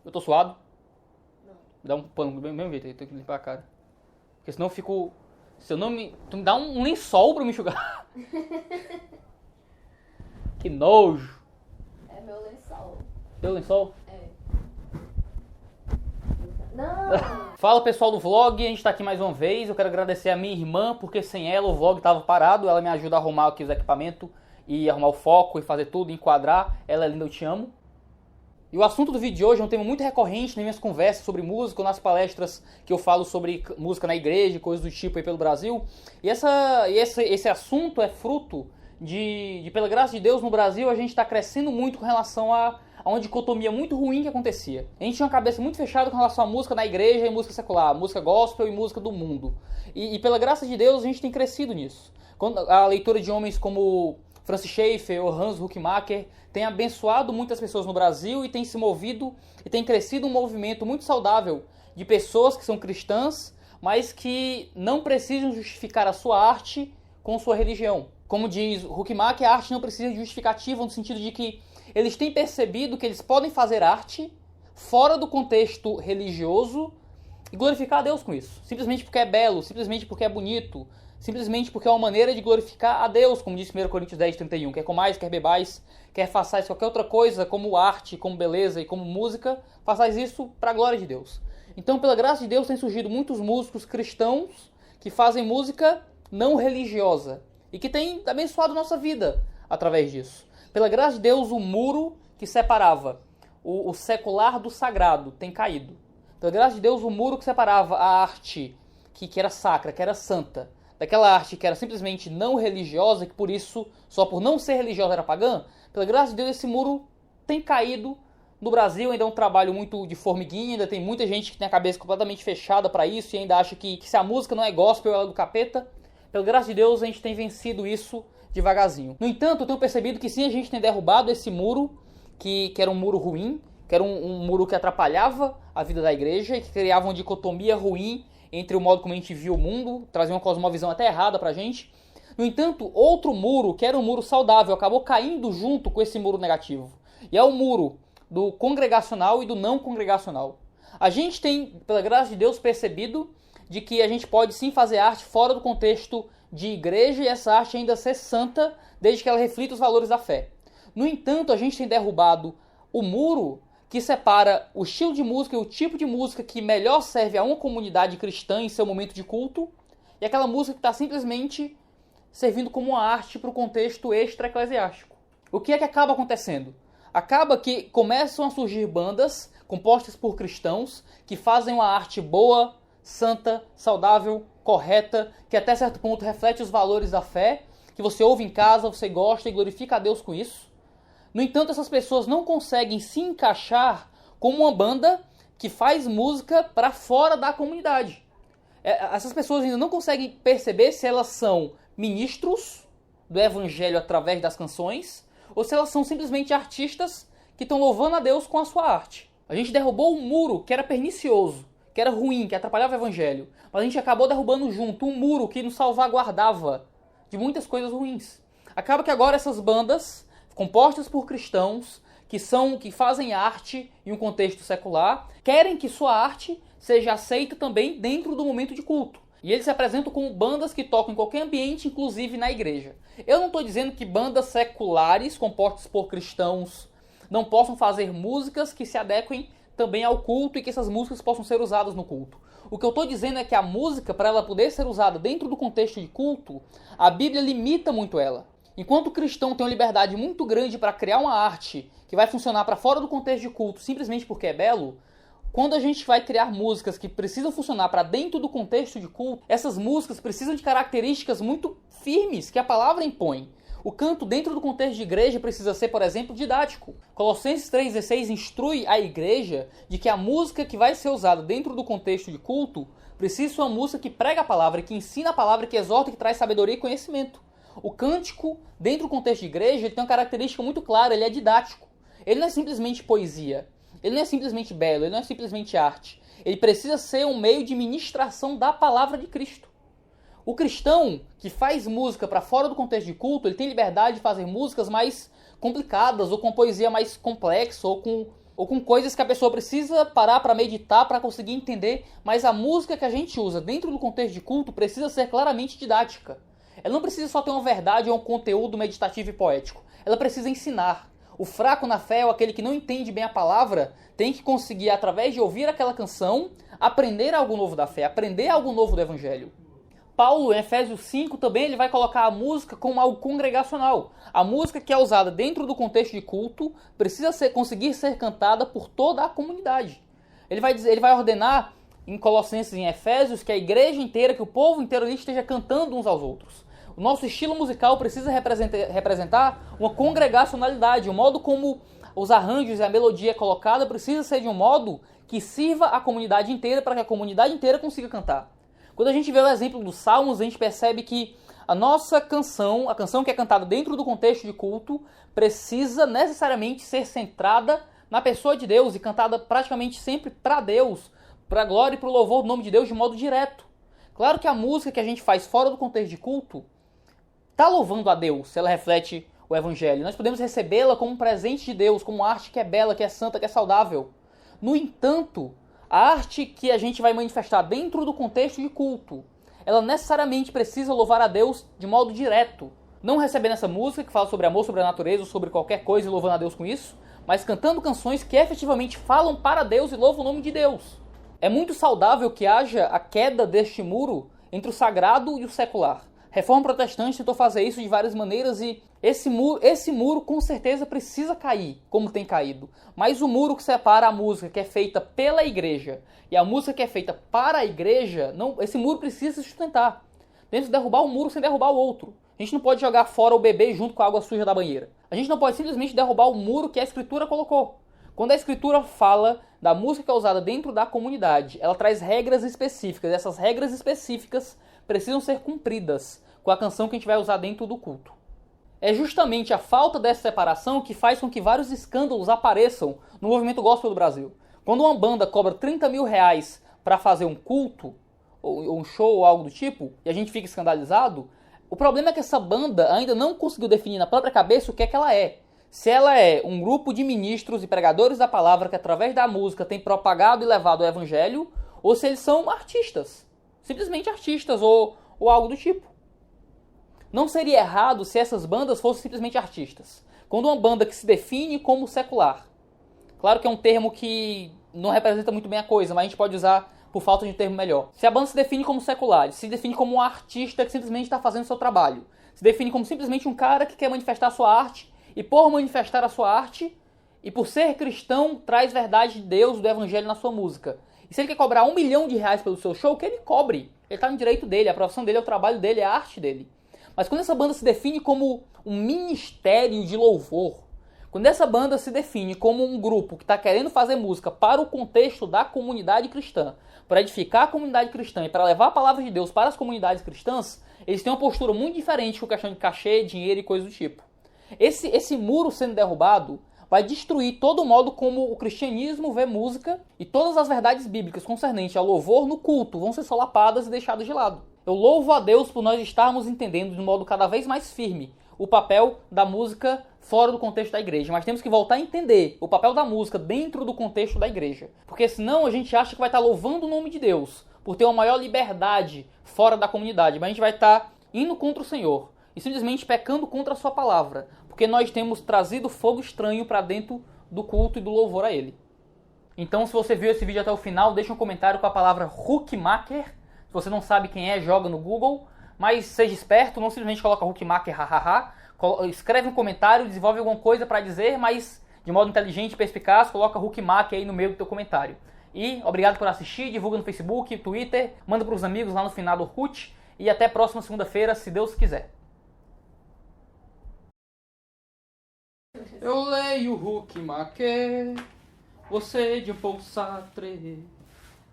Eu tô suado? Não. Dá um pano do mesmo jeito, eu tenho que limpar a cara. Porque senão eu fico... Se eu não me... Tu me dá um lençol pra me enxugar. Que nojo. É meu lençol. Teu lençol? É. Não! Fala pessoal do vlog, a gente tá aqui mais uma vez. Eu quero agradecer a minha irmã, porque sem ela o vlog tava parado. Ela me ajuda a arrumar aqui os equipamentos e arrumar o foco e fazer tudo, enquadrar. Ela é linda, eu te amo. E o assunto do vídeo de hoje é um tema muito recorrente nas minhas conversas sobre música, ou nas palestras que eu falo sobre música na igreja, coisas do tipo aí pelo Brasil. E esse assunto é fruto de, pela graça de Deus, no Brasil a gente está crescendo muito com relação a uma dicotomia muito ruim que acontecia. A gente tinha uma cabeça muito fechada com relação à música na igreja e música secular, música gospel e música do mundo. E pela graça de Deus a gente tem crescido nisso. A leitura de homens como Francis Schaeffer ou Hans Huckmacher tem abençoado muitas pessoas no Brasil e tem se movido e tem crescido um movimento muito saudável de pessoas que são cristãs, mas que não precisam justificar a sua arte com sua religião. Como diz Huckmacher, a arte não precisa de justificativa no sentido de que eles têm percebido que eles podem fazer arte fora do contexto religioso e glorificar a Deus com isso. Simplesmente porque é belo, simplesmente porque é bonito, simplesmente porque é uma maneira de glorificar a Deus, como diz 1 Coríntios 10:31. Quer comais, quer bebais, quer façais qualquer outra coisa, como arte, como beleza e como música, façais isso para a glória de Deus. Então, pela graça de Deus, tem surgido muitos músicos cristãos que fazem música não religiosa e que têm abençoado nossa vida através disso. Pela graça de Deus, o muro que separava o secular do sagrado tem caído. Pela graça de Deus, o muro que separava a arte que era sacra, que era santa, daquela arte que era simplesmente não religiosa, que por isso, só por não ser religiosa era pagã, pela graça de Deus esse muro tem caído no Brasil. Ainda é um trabalho muito de formiguinha, ainda tem muita gente que tem a cabeça completamente fechada para isso e ainda acha que se a música não é gospel, ela é do capeta. Pela graça de Deus a gente tem vencido isso devagarzinho. No entanto, eu tenho percebido que sim, a gente tem derrubado esse muro, que era um muro ruim, que era um muro que atrapalhava a vida da igreja e que criava uma dicotomia ruim entre o modo como a gente via o mundo, trazia uma cosmovisão até errada pra gente. No entanto, outro muro, que era um muro saudável, acabou caindo junto com esse muro negativo. E é o muro do congregacional e do não congregacional. A gente tem, pela graça de Deus, percebido de que a gente pode sim fazer arte fora do contexto de igreja e essa arte ainda ser santa, desde que ela reflita os valores da fé. No entanto, a gente tem derrubado o muro que separa o estilo de música e o tipo de música que melhor serve a uma comunidade cristã em seu momento de culto, e aquela música que está simplesmente servindo como uma arte para o contexto extra-eclesiástico. O que é que acaba acontecendo? Acaba que começam a surgir bandas compostas por cristãos que fazem uma arte boa, santa, saudável, correta, que até certo ponto reflete os valores da fé, que você ouve em casa, você gosta e glorifica a Deus com isso. No entanto, essas pessoas não conseguem se encaixar como uma banda que faz música para fora da comunidade. Essas pessoas ainda não conseguem perceber se elas são ministros do evangelho através das canções ou se elas são simplesmente artistas que estão louvando a Deus com a sua arte. A gente derrubou um muro que era pernicioso, que era ruim, que atrapalhava o evangelho, mas a gente acabou derrubando junto um muro que nos salvaguardava de muitas coisas ruins. Acaba que agora essas bandas compostas por cristãos que fazem arte em um contexto secular, querem que sua arte seja aceita também dentro do momento de culto. E eles se apresentam como bandas que tocam em qualquer ambiente, inclusive na igreja. Eu não estou dizendo que bandas seculares compostas por cristãos não possam fazer músicas que se adequem também ao culto e que essas músicas possam ser usadas no culto. O que eu estou dizendo é que a música, para ela poder ser usada dentro do contexto de culto, a Bíblia limita muito ela. Enquanto o cristão tem uma liberdade muito grande para criar uma arte que vai funcionar para fora do contexto de culto simplesmente porque é belo, quando a gente vai criar músicas que precisam funcionar para dentro do contexto de culto, essas músicas precisam de características muito firmes que a palavra impõe. O canto dentro do contexto de igreja precisa ser, por exemplo, didático. Colossenses 3,16 instrui a igreja de que a música que vai ser usada dentro do contexto de culto precisa ser uma música que prega a palavra, que ensina a palavra, que exorta, que traz sabedoria e conhecimento. O cântico, dentro do contexto de igreja, ele tem uma característica muito clara, ele é didático. Ele não é simplesmente poesia, ele não é simplesmente belo, ele não é simplesmente arte. Ele precisa ser um meio de ministração da palavra de Cristo. O cristão que faz música para fora do contexto de culto, ele tem liberdade de fazer músicas mais complicadas, ou com poesia mais complexa, ou ou com coisas que a pessoa precisa parar para meditar, para conseguir entender, mas a música que a gente usa dentro do contexto de culto precisa ser claramente didática. Ela não precisa só ter uma verdade ou um conteúdo meditativo e poético. Ela precisa ensinar. O fraco na fé, ou aquele que não entende bem a palavra, tem que conseguir, através de ouvir aquela canção, aprender algo novo da fé, aprender algo novo do Evangelho. Paulo, em Efésios 5, também ele vai colocar a música como algo congregacional. A música que é usada dentro do contexto de culto precisa conseguir ser cantada por toda a comunidade. Ele vai ordenar em Colossenses e em Efésios que a igreja inteira, que o povo inteiro ali esteja cantando uns aos outros. O nosso estilo musical precisa representar uma congregacionalidade. O modo como os arranjos e a melodia é colocada precisa ser de um modo que sirva a comunidade inteira para que a comunidade inteira consiga cantar. Quando a gente vê o exemplo dos Salmos, a gente percebe que a nossa canção, a canção que é cantada dentro do contexto de culto, precisa necessariamente ser centrada na pessoa de Deus e cantada praticamente sempre para Deus, para a glória e para o louvor do nome de Deus de modo direto. Claro que a música que a gente faz fora do contexto de culto está louvando a Deus, se ela reflete o Evangelho. Nós podemos recebê-la como um presente de Deus, como uma arte que é bela, que é santa, que é saudável. No entanto, a arte que a gente vai manifestar dentro do contexto de culto, ela necessariamente precisa louvar a Deus de modo direto. Não recebendo essa música que fala sobre amor, sobre a natureza, ou sobre qualquer coisa e louvando a Deus com isso, mas cantando canções que efetivamente falam para Deus e louvam o nome de Deus. É muito saudável que haja a queda deste muro entre o sagrado e o secular. Reforma Protestante tentou fazer isso de várias maneiras e esse muro com certeza precisa cair, como tem caído. Mas o muro que separa a música que é feita pela igreja e a música que é feita para a igreja, esse muro precisa se sustentar. Temos que derrubar um muro sem derrubar o outro. A gente não pode jogar fora o bebê junto com a água suja da banheira. A gente não pode simplesmente derrubar o muro que a Escritura colocou. Quando a Escritura fala da música que é usada dentro da comunidade, ela traz regras específicas. Essas regras específicas precisam ser cumpridas com a canção que a gente vai usar dentro do culto. É justamente a falta dessa separação que faz com que vários escândalos apareçam no movimento gospel do Brasil. Quando uma banda cobra 30 mil reais para fazer um culto, ou um show ou algo do tipo, e a gente fica escandalizado, o problema é que essa banda ainda não conseguiu definir na própria cabeça o que é que ela é. Se ela é um grupo de ministros e pregadores da palavra que através da música tem propagado e levado o evangelho, ou se eles são artistas. Simplesmente artistas ou algo do tipo. Não seria errado se essas bandas fossem simplesmente artistas. Quando uma banda que se define como secular, claro que é um termo que não representa muito bem a coisa, mas a gente pode usar por falta de um termo melhor. Se a banda se define como secular, se define como um artista que simplesmente está fazendo seu trabalho, se define como simplesmente um cara que quer manifestar a sua arte, e por manifestar a sua arte, e por ser cristão, traz verdade de Deus, do evangelho na sua música. E se ele quer cobrar R$1 milhão pelo seu show, que ele cobre. Ele está no direito dele, a profissão dele é o trabalho dele, é a arte dele. Mas quando essa banda se define como um ministério de louvor, quando essa banda se define como um grupo que está querendo fazer música para o contexto da comunidade cristã, para edificar a comunidade cristã e para levar a palavra de Deus para as comunidades cristãs, eles têm uma postura muito diferente com questão de cachê, dinheiro e coisas do tipo. Esse muro sendo derrubado vai destruir todo o modo como o cristianismo vê música e todas as verdades bíblicas concernentes ao louvor no culto vão ser solapadas e deixadas de lado. Eu louvo a Deus por nós estarmos entendendo de um modo cada vez mais firme o papel da música fora do contexto da igreja, mas temos que voltar a entender o papel da música dentro do contexto da igreja, porque senão a gente acha que vai estar louvando o nome de Deus por ter uma maior liberdade fora da comunidade, mas a gente vai estar indo contra o Senhor e simplesmente pecando contra a sua palavra, porque nós temos trazido fogo estranho para dentro do culto e do louvor a ele. Então, se você viu esse vídeo até o final, deixa um comentário com a palavra Hookmaker. Se você não sabe quem é, joga no Google, mas seja esperto, não simplesmente coloca Hookmaker, hahaha. Escreve um comentário, desenvolve alguma coisa para dizer, mas de modo inteligente e perspicaz, coloca Hookmaker aí no meio do teu comentário. E obrigado por assistir, divulga no Facebook, Twitter, manda para os amigos lá no final do Orkut, e até a próxima segunda-feira, se Deus quiser. Eu leio Hookmaker, você de um Paul Sartre.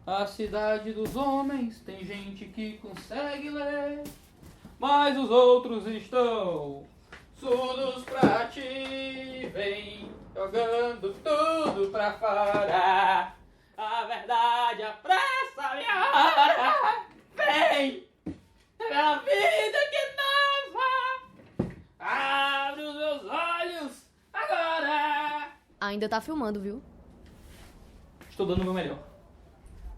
A cidade dos homens tem gente que consegue ler, mas os outros estão surdos pra ti. Vem jogando tudo pra fora, a verdade apressa minha hora. Vem, a vida que nova, abre os meus olhos agora. Ainda tá filmando, viu? Estou dando o meu melhor.